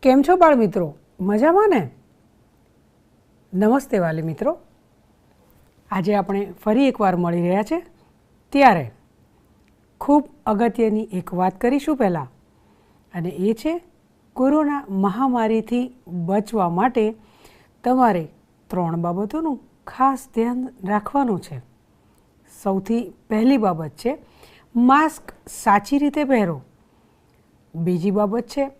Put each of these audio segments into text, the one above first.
કેમ છો બાળ મિત્રો? મજામાં ને? નમસ્તે વાલી મિત્રો, આજે આપણે ફરી એકવાર મળી રહ્યા છે ત્યારે ખૂબ અગત્યની એક વાત કરીશું પહેલાં, અને એ છે કોરોના મહામારીથી બચવા માટે તમારે 3 બાબતોનું ખાસ ધ્યાન રાખવાનું છે. સૌથી પહેલી બાબત છે માસ્ક સાચી રીતે પહેરો. બીજી બાબત છે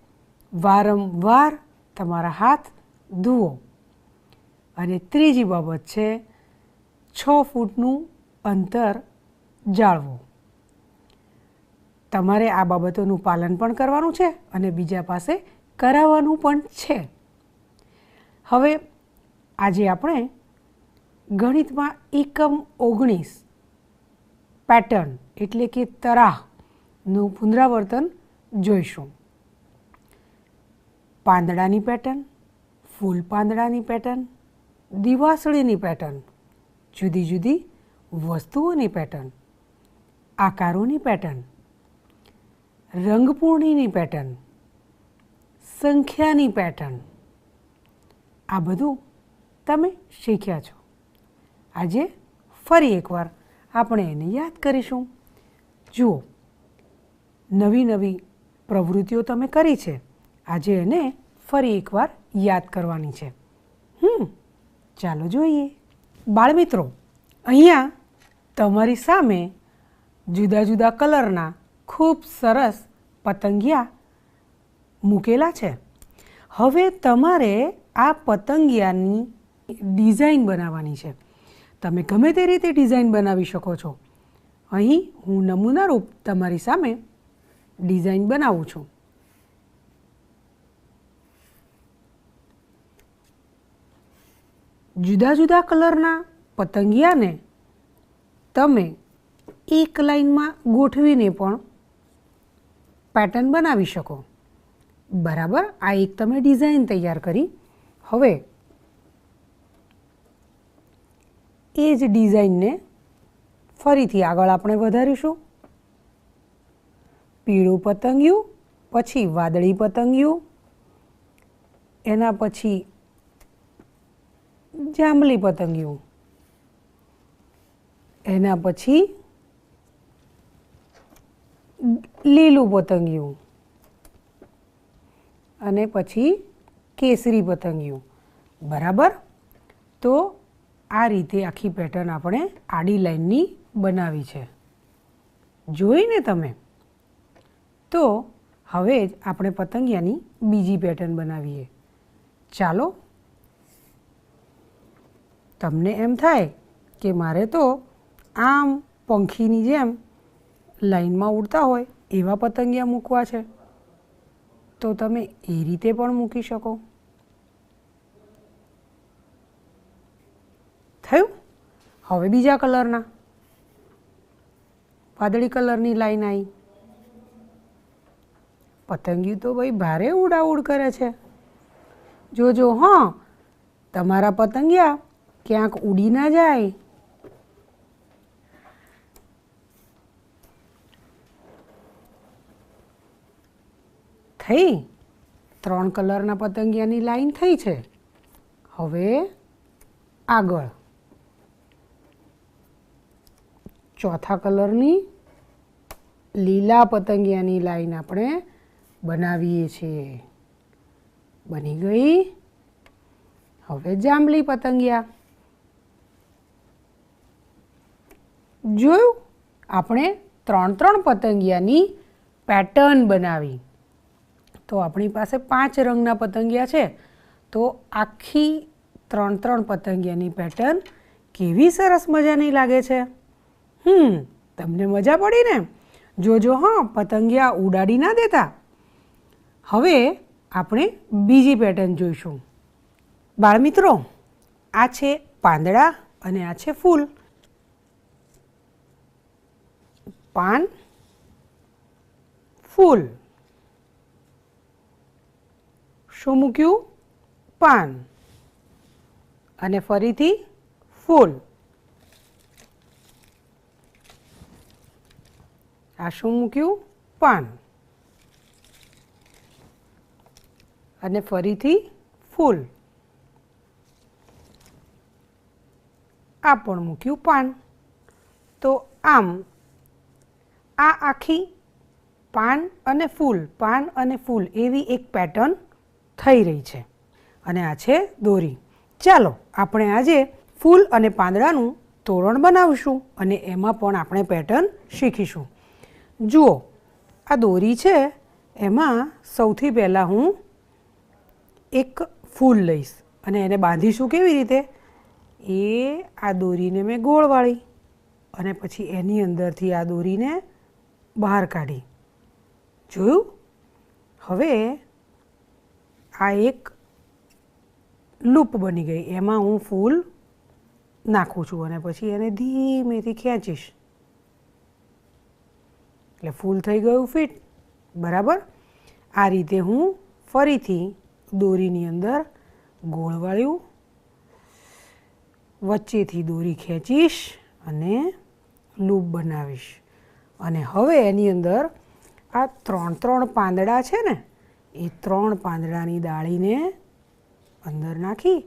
વારંવાર તમારા હાથ ધુઓ. અને ત્રીજી બાબત છે 6 ફૂટનું અંતર જાળવો. તમારે આ બાબતોનું પાલન પણ કરવાનું છે અને બીજા પાસે કરાવવાનું પણ છે. હવે આજે આપણે ગણિતમાં એકમ 19 પેટર્ન એટલે કે તરાહનું પુનરાવર્તન જોઈશું. પાંદડાની પેટર્ન, ફૂલ પાંદડાની પેટર્ન, દિવાસળીની પેટર્ન, જુદી જુદી વસ્તુઓની પેટર્ન, આકારોની પેટર્ન, રંગપૂર્ણીની પેટર્ન, સંખ્યાની પેટર્ન, આ બધું તમે શીખ્યા છો. આજે ફરી એકવાર આપણે એને યાદ કરીશું. જુઓ, નવી નવી પ્રવૃત્તિઓ તમે કરી છે, આજે એને ફરી એકવાર યાદ કરવાની છે. ચાલો જોઈએ. બાળમિત્રો, અહીંયા તમારી સામે જુદા જુદા કલરના ખૂબ સરસ પતંગિયા મૂકેલા છે. હવે તમારે આ પતંગિયાની ડિઝાઇન બનાવવાની છે. તમે ગમે તે રીતે ડિઝાઇન બનાવી શકો છો. અહીં હું નમૂનારૂપ તમારી સામે ડિઝાઇન બનાવું છું. જુદા જુદા કલરના પતંગિયાને તમે એક લાઈનમાં ગોઠવીને પણ પેટર્ન બનાવી શકો. બરાબર, આ એક તમે ડિઝાઇન તૈયાર કરી. હવે એ જ ડિઝાઇનને ફરીથી આગળ આપણે વધારીશું. પીળું પતંગિયું, પછી વાદળી પતંગિયું, એના પછી જાંબલી પતંગિયું, એના પછી લીલું પતંગિયું, અને પછી કેસરી પતંગિયું. બરાબર, તો આ રીતે આખી પેટર્ન આપણે આડી લાઈનની બનાવી છે. જોઈને તમે તો હવે જ આપણે પતંગિયાની બીજી પેટર્ન બનાવીએ. ચાલો. તમને એમ થાય કે મારે તો આમ પંખીની જેમ લાઈનમાં ઉડતા હોય એવા પતંગિયા મૂકવા છે, તો તમે એ રીતે પણ મૂકી શકો. થયું? હવે બીજા કલરના વાદળી કલરની લાઈન આવી. પતંગિયું તો ભાઈ ભારે ઉડાઉડ કરે છે. જોજો હા, તમારા પતંગિયા ક્યાંક ઉડી ના જાય. થઈ? 3 કલરના પતંગિયાની લાઈન થઈ છે. હવે આગળ ચોથા કલરની લીલા પતંગિયાની લાઈન આપણે બનાવીએ છીએ. બની ગઈ. હવે જાંબલી પતંગિયા. જોયું? આપણે 3 પતંગિયાની પેટર્ન બનાવી. તો આપણી પાસે 5 રંગના પતંગિયા છે. તો આખી 3 પતંગિયાની પેટર્ન કેવી સરસ મજાની લાગે છે. તમને મજા પડી ને? જોજો હા, પતંગિયા ઉડાડી ના દેતા. હવે આપણે બીજી પેટર્ન જોઈશું. બાળમિત્રો, આ છે પાંદડા અને આ છે ફૂલ. પાન, ફૂલ. શું મૂક્યું? પાન. અને ફરીથી ફૂલ. આ શું મૂક્યું? પાન. અને ફરીથી ફૂલ. આ પણ મૂક્યું પાન. તો આમ આ આખી પાન અને ફૂલ એવી એક પેટર્ન થઈ રહી છે. અને આ છે દોરી. ચાલો આપણે આજે ફૂલ અને પાંદડાનું તોરણ બનાવીશું અને એમાં પણ આપણે પેટર્ન શીખીશું. જુઓ, આ દોરી છે, એમાં સૌથી પહેલાં હું એક ફૂલ લઈશ અને એને બાંધીશું કેવી રીતે? આ દોરીને મેં ગોળ વાળી અને પછી એની અંદરથી આ દોરીને બહાર કાઢી. જોયું? હવે આ એક લૂપ બની ગઈ, એમાં હું ફૂલ નાખું છું અને પછી એને ધીમેથી ખેંચીશ એટલે ફૂલ થઈ ગયું ફિટ. બરાબર? આ રીતે હું ફરીથી દોરીની અંદર ગોળ વાળ્યું, વચ્ચેથી દોરી ખેંચીશ અને લૂપ બનાવીશ. અને હવે એની અંદર આ 3 પાંદડા છે ને, એ 3 પાંદડાની ડાળીને અંદર નાખી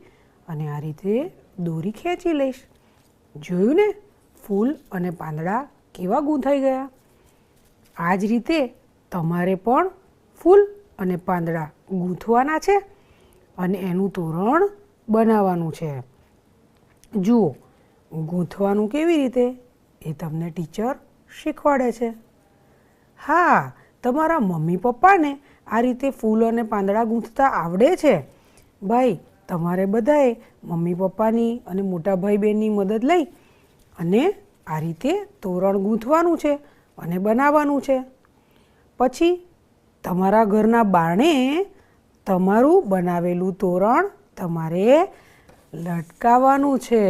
અને આ રીતે દોરી ખેંચી લઈશ. જોયું ને? ફૂલ અને પાંદડા કેવા ગૂંથાઈ ગયા. આ જ રીતે તમારે પણ ફૂલ અને પાંદડા ગૂંથવાના છે અને એનું તોરણ બનાવવાનું છે. જુઓ, ગૂંથવાનું કેવી રીતે એ તમને ટીચર શીખવાડે છે. હા, તમારા મમ્મી પપ્પાને આ રીતે ફૂલ અને પાંદડા ગૂંથતા આવડે છે. ભાઈ, તમારે બધાએ મમ્મી પપ્પાની અને મોટા ભાઈ બહેનની મદદ લઈ અને આ રીતે તોરણ ગૂંથવાનું છે અને બનાવવાનું છે. પછી તમારા ઘરના બારણે તમારું બનાવેલું તોરણ તમારે લટકાવવાનું છે.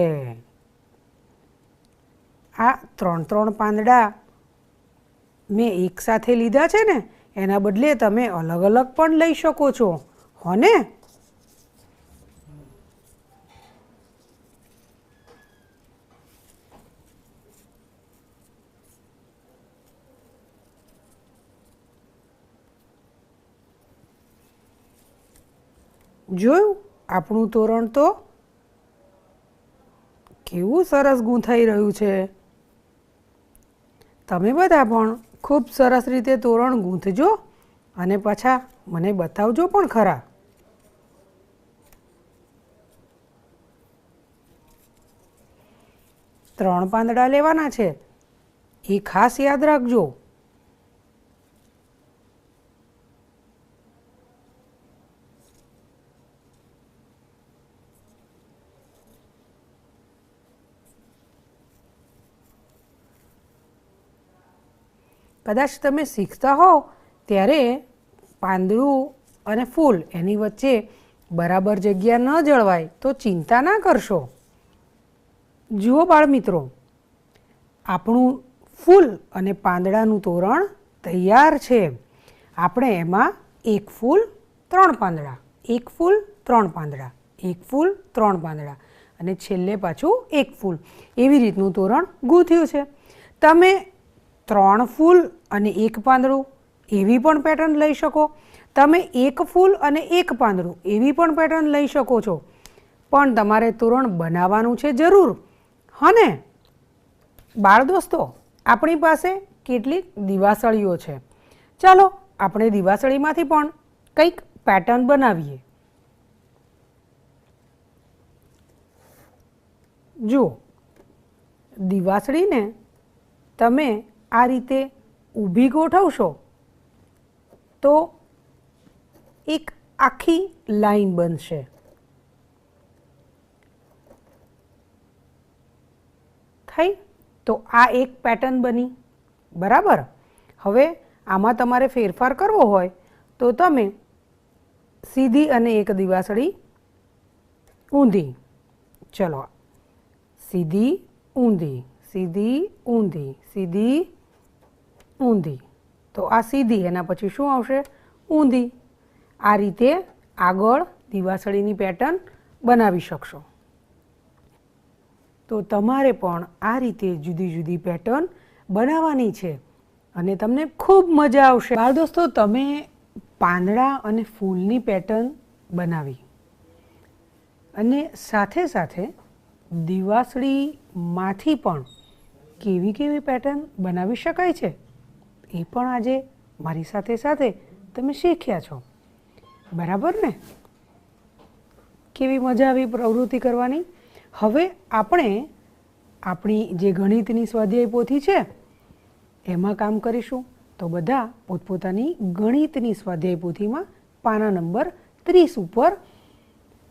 આ 3 પાંદડા મેં એક સાથે લીધા છે ને, એના બદલે તમે અલગ અલગ પણ લઈ શકો છો, હો ને? જોયું? આપણું તોરણ તો કેવું સરસ ગૂંથાઈ રહ્યું છે. તમે બધા પણ ખૂબ સરસ રીતે તોરણ ગૂંથજો અને પાછા મને બતાવજો પણ ખરા. ત્રણ પાંદડા લેવાના છે, એ ખાસ યાદ રાખજો. કદાચ તમે શીખતા હો ત્યારે પાંદડું અને ફૂલ એની વચ્ચે બરાબર જગ્યા ન જળવાય તો ચિંતા ના કરશો. જુઓ બાળમિત્રો, આપણું ફૂલ અને પાંદડાનું તોરણ તૈયાર છે. આપણે એમાં એક ફૂલ 3 પાંદડા, એક ફૂલ 3 પાંદડા, એક ફૂલ 3 પાંદડા અને છેલ્લે પાછું એક ફૂલ, એવી રીતનું તોરણ ગૂંથ્યું છે. તમે 3 ફૂલ અને 1 પાંદડું એવી પણ પેટર્ન લઈ શકો. તમે 1 ફૂલ અને 1 પાંદડું એવી પણ પેટર્ન લઈ શકો છો. પણ તમારે તોરણ બનાવવાનું છે જરૂર, હને? બાળ દોસ્તો, આપણી પાસે કેટલીક દિવાસળીઓ છે. ચાલો આપણે દિવાસળીમાંથી પણ કંઈક પેટર્ન બનાવીએ. જુઓ, દિવાસળીને તમે આ રીતે ઊભી ગોઠવશો તો એક આખી લાઈન બનશે. થઈ? તો આ એક પેટર્ન બની. બરાબર? હવે આમાં તમારે ફેરફાર કરવો હોય તો તમે સીધી અને એક દિવાસળી ઊંધી, ચલો સીધી ઊંધી, સીધી ઊંધી, સીધી ઊંધી. તો આ સીધી, એના પછી શું આવશે? ઊંધી. આ રીતે આગળ દિવાસળીની પેટર્ન બનાવી શકશો. તો તમારે પણ આ રીતે જુદી જુદી પેટર્ન બનાવવાની છે અને તમને ખૂબ મજા આવશે. બાળ દોસ્તો, તમે પાંદડા અને ફૂલની પેટર્ન બનાવી અને સાથે સાથે દિવાસળીમાંથી પણ કેવી કેવી પેટર્ન બનાવી શકાય છે એ પણ આજે મારી સાથે સાથે તમે શીખ્યા છો. બરાબર ને? કેવી મજા આવી પ્રવૃત્તિ કરવાની. હવે આપણે આપણી જે ગણિતની સ્વાધ્યાય પોથી છે એમાં કામ કરીશું. તો બધા પોતપોતાની ગણિતની સ્વાધ્યાય પોથીમાં પાના નંબર 30 ઉપર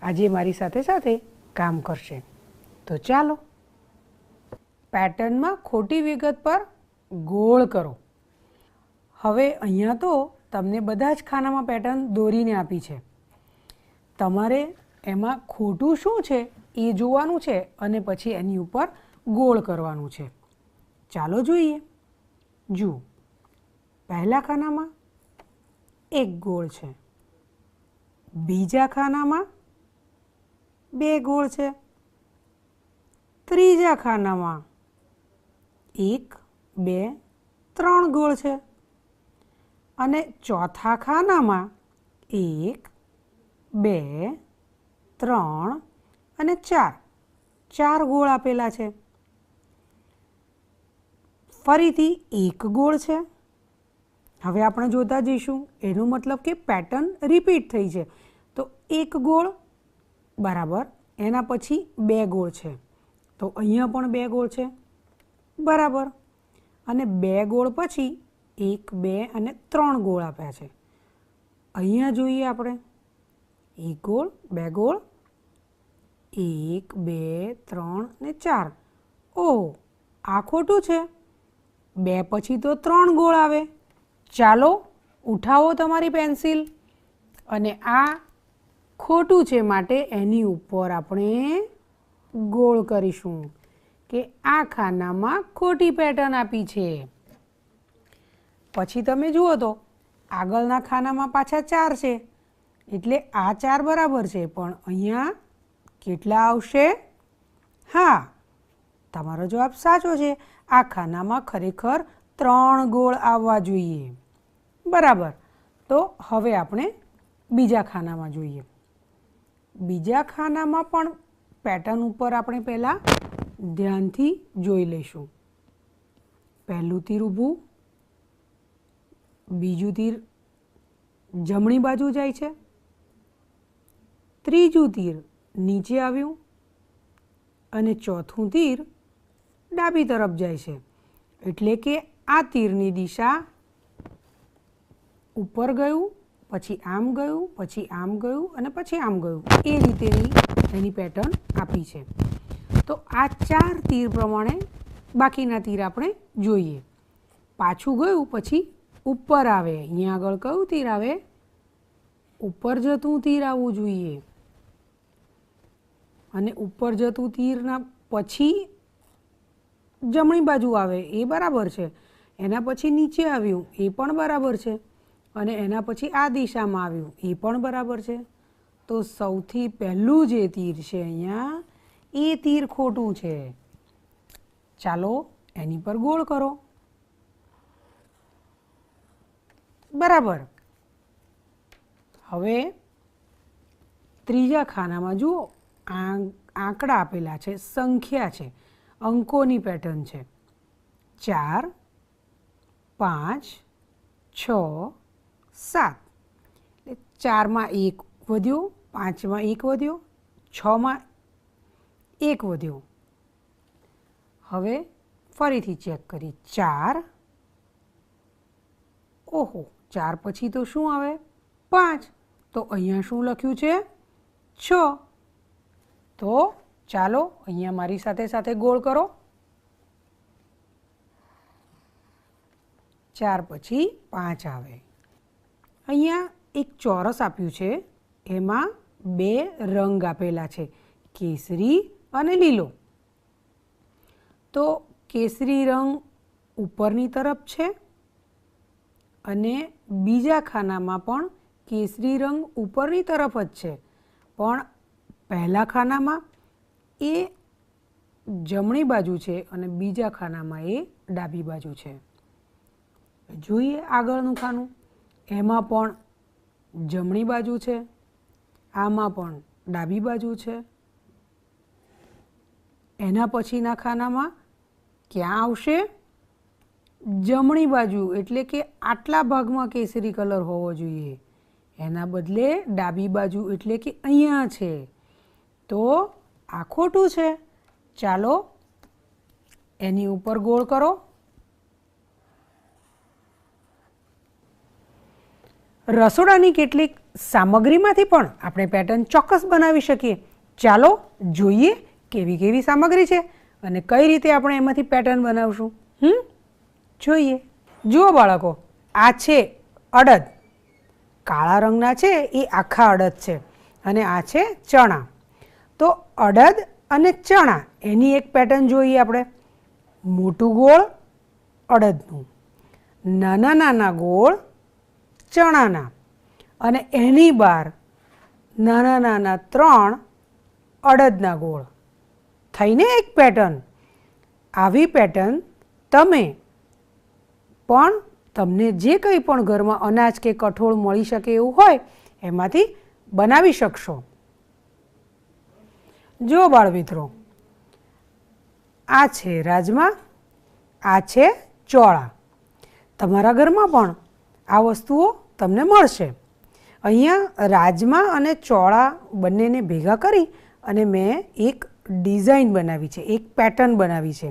આજે મારી સાથે સાથે કામ કરશે. તો ચાલો, પેટર્નમાં ખોટી વિગત પર ગોળ કરો. હવે અહીંયા તો તમને બધા જ ખાનામાં પેટર્ન દોરીને આપી છે. તમારે એમાં ખોટું શું છે એ જોવાનું છે અને પછી એની ઉપર ગોળ કરવાનું છે. ચાલો જોઈએ. જુઓ, પહેલા ખાનામાં એક ગોળ છે, બીજા ખાનામાં 2 ગોળ છે, ત્રીજા ખાનામાં 1, 2, 3 ગોળ છે અને ચોથા ખાનામાં 1, 2, 3 અને 4 ગોળ આપેલા છે. ફરીથી 1 ગોળ છે. હવે આપણે જોતા જઈશું, એનો મતલબ કે પેટર્ન રિપીટ થઈ છે. તો 1 ગોળ બરાબર, એના પછી 2 ગોળ છે, તો અહીંયા પણ 2 ગોળ છે બરાબર, અને 2 ગોળ પછી 1, 2 અને 3 ગોળ આપ્યા છે. અહીંયા જોઈએ આપણે 1 ગોળ, 2 ગોળ, 1, 2, 3 અને 4. ઓહ, આ ખોટું છે. 2 પછી તો 3 ગોળ આવે. ચાલો ઉઠાવો તમારી પેન્સિલ અને આ ખોટું છે માટે એની ઉપર આપણે ગોળ કરીશું કે આ ખાનામાં ખોટી પેટર્ન આપી છે. પછી તમે જુઓ તો આગળના ખાનામાં પાછા 4 છે, એટલે આ 4 બરાબર છે, પણ અહીંયા કેટલા આવશે? હા, તમારો જવાબ સાચો છે. આ ખાનામાં ખરેખર 3 ગોળ આવવા જોઈએ. બરાબર. તો હવે આપણે બીજા ખાનામાં જોઈએ. બીજા ખાનામાં પણ પેટર્ન ઉપર આપણે પહેલાં ધ્યાનથી જોઈ લઈશું. પહેલું તીર ઊભું, બીજું તીર જમણી બાજુ જાય છે, ત્રીજું તીર નીચે આવ્યું અને ચોથું તીર ડાબી તરફ જાય છે. એટલે કે આ તીરની દિશા ઉપર ગયું, પછી આમ ગયું, પછી આમ ગયું અને પછી આમ ગયું. એ રીતેની એની પેટર્ન આપી છે. તો આ 4 તીર પ્રમાણે બાકીના તીર આપણે જોઈએ. પાછું ગયું પછી ઉપર આવે. અહીંયા આગળ કયું તીર આવે? ઉપર જતું તીર આવવું જોઈએ. અને ઉપર જતું તીરના પછી જમણી બાજુ આવે એ બરાબર છે. એના પછી નીચે આવ્યું એ પણ બરાબર છે. અને એના પછી આ દિશામાં આવ્યું એ પણ બરાબર છે. તો સૌથી પહેલું જે તીર છે અહીંયા એ તીર ખોટું છે. ચાલો એની પર ગોળ કરો. બરાબર. હવે ત્રીજા ખાનામાં જુઓ, આંકડા આપેલા છે, સંખ્યા છે, અંકોની પેટર્ન છે. 4, 5, 6, 7. એટલે 4માં 1 વધ્યો, 5માં 1 વધ્યો, 6માં 1 વધ્યો. હવે ફરીથી ચેક કરી. 4, ઓહો, 4 પછી તો શું આવે? 5. તો અહીંયા શું લખ્યું છે? 6. તો ચાલો અહીંયા મારી સાથે સાથે ગોળ કરો. 4 પછી 5 આવે. અહીંયા એક ચોરસ આપ્યું છે, એમાં 2 રંગ આપેલા છે, કેસરી અને લીલો. તો કેસરી રંગ ઉપરની તરફ છે અને બીજા ખાનામાં પણ કેસરી રંગ ઉપરની તરફ જ છે, પણ પહેલા ખાનામાં એ જમણી બાજુ છે અને બીજા ખાનામાં એ ડાબી બાજુ છે. જોઈએ આગળનું ખાનું, એમાં પણ જમણી બાજુ છે, આમાં પણ ડાબી બાજુ છે. એના પછીના ખાનામાં ક્યાં આવશે? જમણી બાજુ, એટલે કે આટલા ભાગમાં કેસરી કલર હોવો જોઈએ. એના બદલે ડાબી બાજુ એટલે કે અહીંયા છે. તો આ ખોટું છે. ચાલો એની ઉપર ગોળ કરો. રસોડાની કેટલીક સામગ્રીમાંથી પણ આપણે પેટર્ન ચોક્કસ બનાવી શકીએ. ચાલો જોઈએ કેવી કેવી સામગ્રી છે અને કઈ રીતે આપણે એમાંથી પેટર્ન બનાવશું. જોઈએ. જુઓ બાળકો, આ છે અડદ. કાળા રંગના છે એ આખા અડદ છે અને આ છે ચણા. તો અડદ અને ચણા એની એક પેટર્ન જોઈએ આપણે. મોટું ગોળ અડદનું, નાના નાના ગોળ ચણાના અને એની બહાર નાના નાના 3 અડદના ગોળ થઈને એક પેટર્ન. આવી પેટર્ન તમે પણ તમને જે કંઈ પણ ઘરમાં અનાજ કે કઠોળ મળી શકે એવું હોય એમાંથી બનાવી શકશો. જો બાળમિત્રો, આ છે રાજમા, આ છે ચોળા. તમારા ઘરમાં પણ આ વસ્તુઓ તમને મળશે. અહીંયા રાજમા અને ચોળા બંનેને ભેગા કરી અને મેં એક ડિઝાઇન બનાવી છે, એક પેટર્ન બનાવી છે.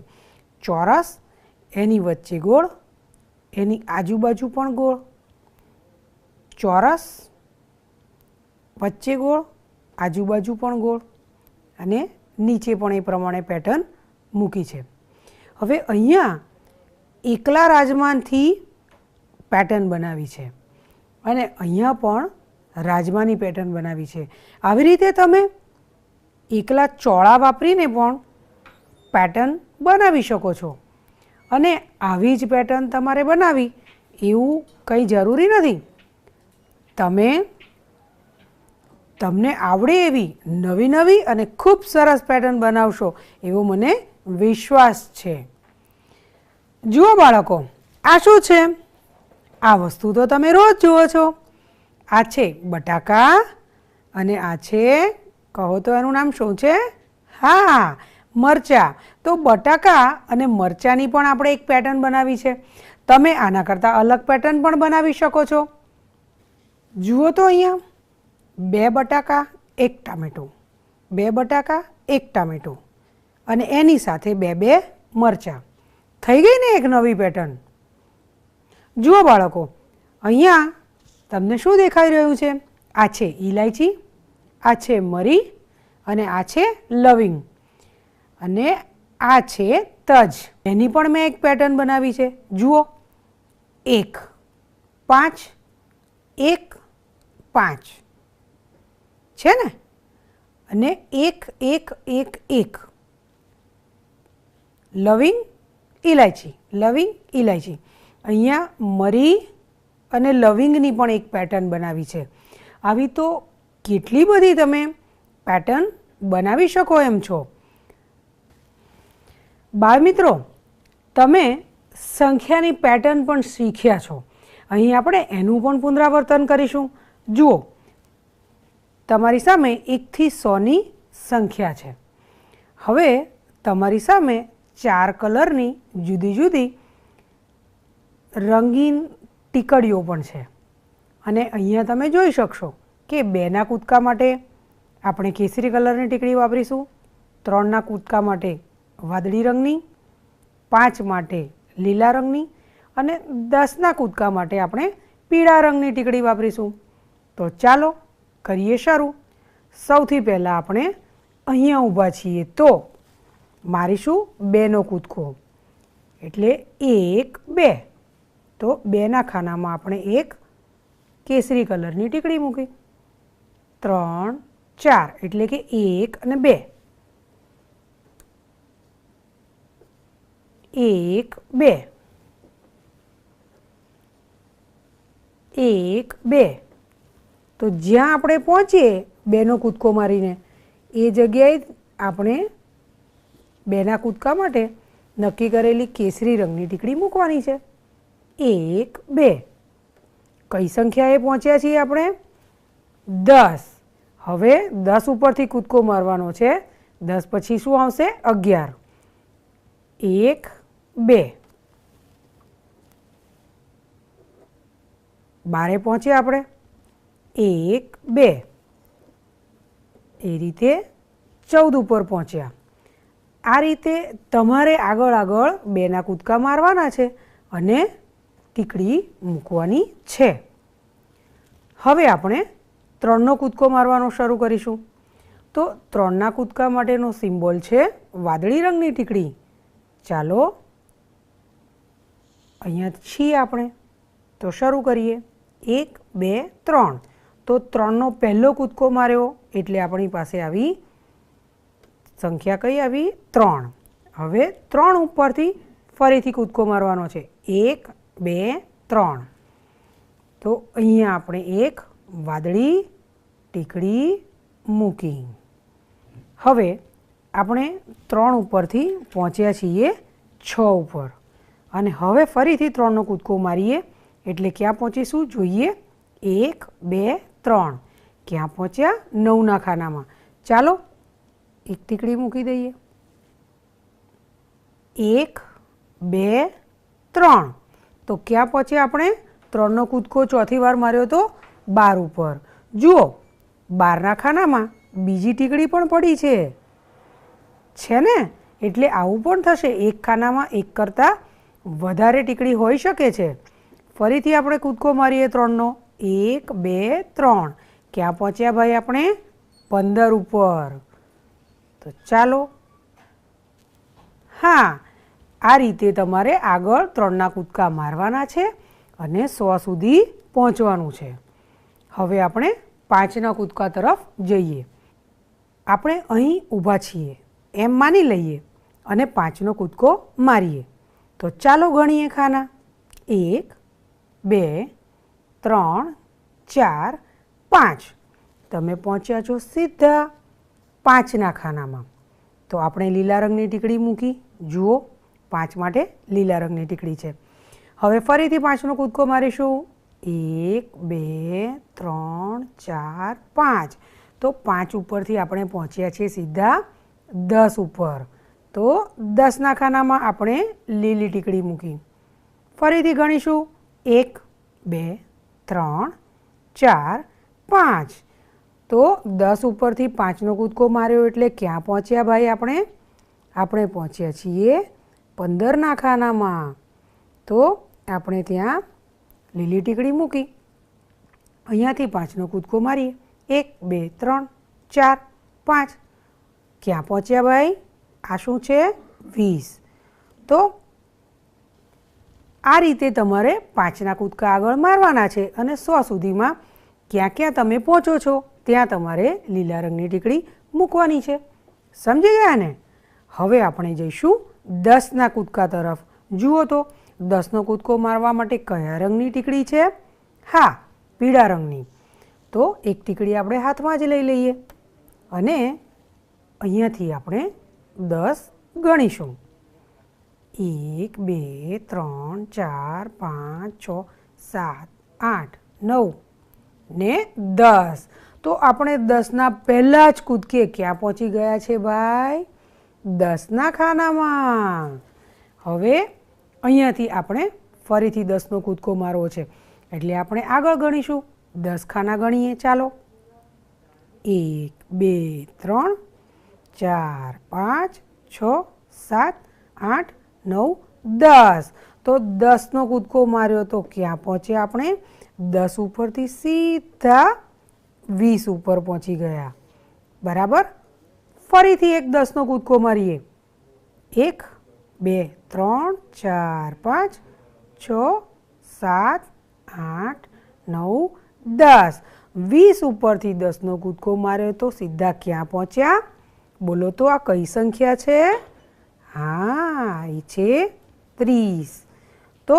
ચોરસ, એની વચ્ચે ગોળ, એની આજુબાજુ પણ ગોળ, ચોરસ, વચ્ચે ગોળ, આજુબાજુ પણ ગોળ અને નીચે પણ એ પ્રમાણે પેટર્ન મૂકી છે. હવે અહીંયા એકલા રાજમાથી પેટર્ન બનાવી છે અને અહીંયા પણ રાજમાની પેટર્ન બનાવી છે. આવી રીતે તમે એકલા ચોળા વાપરીને પણ પેટર્ન બનાવી શકો છો. અને આવી જ પેટર્ન તમારે બનાવી એવું કંઈ જરૂરી નથી. તમને આવડે એવી નવી નવી અને ખૂબ સરસ પેટર્ન બનાવશો એવો મને વિશ્વાસ છે. જુઓ બાળકો, આ શું છે? આ વસ્તુ તો તમે રોજ જુઓ છો. આ છે બટાકા અને આ છે, કહો તો એનું નામ શું છે? હા, મરચાં. તો બટાકા અને મરચાંની પણ આપણે એક પેટર્ન બનાવી છે. તમે આના કરતાં અલગ પેટર્ન પણ બનાવી શકો છો. જુઓ તો અહીંયા 2 બટાકા 1 ટામેટું, 2 બટાકા 1 ટામેટું અને એની સાથે 2 મરચાં. થઈ ગઈ ને એક નવી પેટર્ન. જુઓ બાળકો, અહીંયા તમને શું દેખાઈ રહ્યું છે? આ છે ઇલાયચી, આ છે મરી અને આ છે લવિંગ અને આ છે તજ. એની પણ મેં એક પેટર્ન બનાવી છે. જુઓ, 1 5 1 5 છે ને, અને 1 1 1 1 લવિંગ ઇલાયચી, લવિંગ ઇલાયચી. અહીંયા મરી અને લવિંગની પણ એક પેટર્ન બનાવી છે. આવી તો કેટલી બધી તમે પેટર્ન બનાવી શકો એમ છો. બાળમિત્રો, તમે સંખ્યાની પેટર્ન પણ શીખ્યા છો. અહીં આપણે એનું પણ પુનરાવર્તન કરીશું. જુઓ, તમારી સામે 1 થી 100ની સંખ્યા છે. હવે તમારી સામે 4 કલરની જુદી જુદી રંગીન ટીકડીઓ પણ છે અને અહીંયા તમે જોઈ શકશો કે 2ના કૂદકા માટે આપણે કેસરી કલરની ટીકડી વાપરીશું, 3ના કૂદકા માટે વાદળી રંગની, 5 માટે લીલા રંગની અને 10ના કૂદકા માટે આપણે પીળા રંગની ટીકડી વાપરીશું. તો ચાલો કરીએ શરૂ. સૌથી પહેલાં આપણે અહીંયા ઊભા છીએ તો મારીશું 2નો કૂદકો એટલે 1 2. તો 2ના ખાનામાં આપણે એક કેસરી કલરની ટીકડી મૂકી. 3 4 એટલે કે 1 અને 2. 1 2 1 2. તો જ્યાં આપણે પહોંચીએ 2નો કૂદકો મારીને એ જગ્યાએ આપણે 2ના કૂદકા માટે નક્કી કરેલી કેસરી રંગની ટીકડી મૂકવાની છે. 1 2. કઈ સંખ્યાએ પહોંચ્યા છીએ આપણે? 10. હવે 10 ઉપરથી કૂદકો મારવાનો છે. 10 પછી શું આવશે? 11. 1 2 12 પહોંચ્યા આપણે. 1 2 એ રીતે 14 ઉપર પહોંચ્યા. આ રીતે તમારે આગળ આગળ 2ના કૂદકા મારવાના છે અને ટીકડી મૂકવાની છે. હવે આપણે 3નો કૂદકો મારવાનો શરૂ કરીશું. તો 3ના કૂદકા માટેનો સિમ્બોલ છે વાદળી રંગની ટીકડી. ચાલો અહીંયા છીએ આપણે, તો શરૂ કરીએ. 1 2 3. તો 3નો પહેલો કૂદકો માર્યો એટલે આપણી પાસે આવી સંખ્યા કઈ આવી? 3. હવે 3 ઉપરથી ફરીથી કૂદકો મારવાનો છે. 1 2 3. તો અહીંયા આપણે એક વાદળી ટીકડી મૂકી. હવે આપણે 3 ઉપરથી પહોંચ્યા છીએ 6 ઉપર અને હવે ફરીથી 3નો કૂદકો મારીએ એટલે ક્યાં પહોંચીશું જોઈએ? 1 2 3. ક્યાં પહોંચ્યા? 9ના ખાનામાં. ચાલો એક ટીકડી મૂકી દઈએ. 1 2 3. તો ક્યાં પહોંચ્યા આપણે? 3નો કૂદકો ચોથી વાર માર્યો તો 12 ઉપર. જુઓ 12ના ખાનામાં બીજી ટીકડી પણ પડી છે ને? એટલે આવું પણ થશે. એક ખાનામાં એક કરતાં વધારે ટીકડી હોઈ શકે છે. ફરીથી આપણે કૂદકો મારીએ 3નો. 1 2 3. ક્યાં પહોંચ્યા ભાઈ આપણે? 15 ઉપર. તો ચાલો, હા, આ રીતે તમારે આગળ 3ના કૂદકા મારવાના છે અને 100 સુધી પહોંચવાનું છે. હવે આપણે 5ના કૂદકા તરફ જઈએ. આપણે અહીં ઊભા છીએ એમ માની લઈએ અને 5નો કૂદકો મારીએ. તો ચાલો ગણીએ ખાના. 1 2 3 4 5. તમે પહોંચ્યા છો સીધા 5ના ખાનામાં. તો આપણે લીલા રંગની ટીકડી મૂકી. જુઓ 5 માટે લીલા રંગની ટીકડી છે. હવે ફરીથી 5નો કૂદકો મારીશું. 1 2 3 4 5. તો 5 ઉપરથી આપણે પહોંચ્યા છીએ સીધા 10 ઉપર. તો 10ના ખાનામાં આપણે લીલી ટીકડી મૂકી. ફરીથી ગણીશું. 1 2 3 4 5. તો 10 ઉપરથી 5નો કૂદકો માર્યો એટલે ક્યાં પહોંચ્યા ભાઈ આપણે? આપણે પહોંચ્યા છીએ 15ના ખાનામાં. તો આપણે ત્યાં લીલી ટીકડી મૂકી. અહીંયાથી 5નો કૂદકો મારીએ. 1 2 3 4 5. ક્યાં પહોંચ્યા ભાઈ? આ શું છે? 20. તો આ રીતે તમારે 5ના કૂદકા આગળ મારવાના છે અને 100 સુધીમાં ક્યાં ક્યાં તમે પહોંચો છો ત્યાં તમારે લીલા રંગની ટીકડી મૂકવાની છે. સમજી ગયા ને? હવે આપણે જઈશું 10ના કૂદકા તરફ. જુઓ તો 10નો કૂદકો મારવા માટે કયા રંગની ટીકડી છે? હા, પીળા રંગની. તો એક ટીકડી આપણે હાથમાં જ લઈ લઈએ અને અહીંયાથી આપણે 10 ગણીશું. 1 2 3 4 5 6 7 8 9 ને 10. તો આપણે 10ના પહેલાં જ કૂદકે ક્યાં પહોંચી ગયા છે ભાઈ? 10ના ખાનામાં. હવે અહીંયાથી આપણે ફરીથી 10નો કૂદકો મારવો છે એટલે આપણે આગળ ગણીશું. 10 ખાના ગણીએ. ચાલો. 1 2 3 4 5 6 7 8 9 10. તો 10નો કૂદકો માર્યો તો ક્યાં પહોંચ્યા આપણે? 10 ઉપરથી સીધા 20 ઉપર પહોંચી ગયા. બરાબર. ફરીથી એક 10નો કૂદકો મારીએ. 1 2 3 4 5 6 7 8 9 10. 20 ઉપરથી 10નો કૂદકો માર્યો તો સીધા ક્યાં પહોંચ્યા? બોલો તો આ કઈ સંખ્યા છે? હા, એ છે 30. તો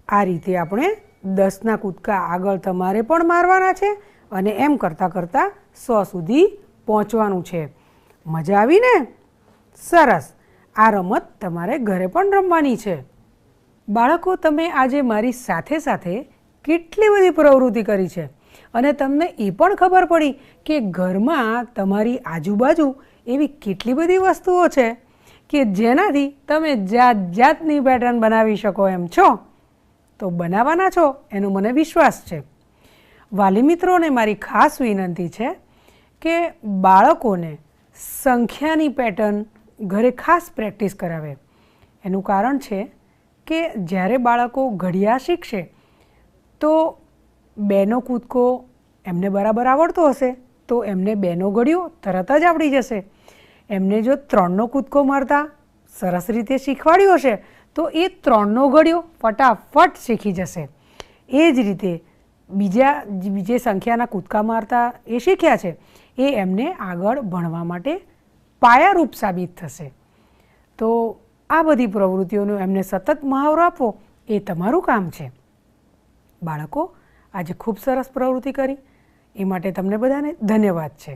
આ રીતે આપણે 10ના કૂદકા આગળ તમારે પણ મારવાના છે અને એમ કરતાં કરતાં 100 સુધી પહોંચવાનું છે. મજા આવી ને? સરસ. આ રમત તમારે ઘરે પણ રમવાની છે. બાળકો, તમે આજે મારી સાથે સાથે કેટલી બધી પ્રવૃત્તિ કરી છે. અને તમને એ પણ ખબર પડી કે ઘરમાં તમારી આજુબાજુ એવી કેટલી બધી વસ્તુઓ છે કે જેનાથી તમે જાત જાતની પેટર્ન બનાવી શકો એમ છો. તો બનાવવાના છો એનો મને વિશ્વાસ છે. વાલી મિત્રોને મારી ખાસ વિનંતી છે કે બાળકોને સંખ્યાની પેટર્ન ઘરે ખાસ પ્રેક્ટિસ કરાવે. એનું કારણ છે કે જ્યારે બાળકો ઘડિયા શીખશે તો 2નો કૂદકો એમને બરાબર આવડતો હશે તો એમને 2નો ઘડિયો તરત જ આવડી જશે. એમને જો 3નો કૂદકો મારતા સરસ રીતે શીખવાડ્યો હશે તો એ 3નો ઘડિયો ફટાફટ શીખી જશે. એ જ રીતે બીજે સંખ્યાના કૂદકા મારતા એ શીખ્યા છે એ એમને આગળ ભણવા માટે પાયારૂપ સાબિત થશે. તો આ બધી પ્રવૃત્તિઓનો એમને સતત મહાવરો આપવો એ તમારું કામ છે. બાળકો, આજે ખૂબ સરસ પ્રવૃત્તિ કરી એ માટે તમને બધાને ધન્યવાદ છે.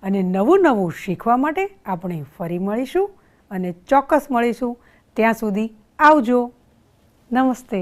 અને નવું નવું શીખવા માટે આપણે ફરી મળીશું અને ચોક્કસ મળીશું. ત્યાં સુધી આવજો. નમસ્તે.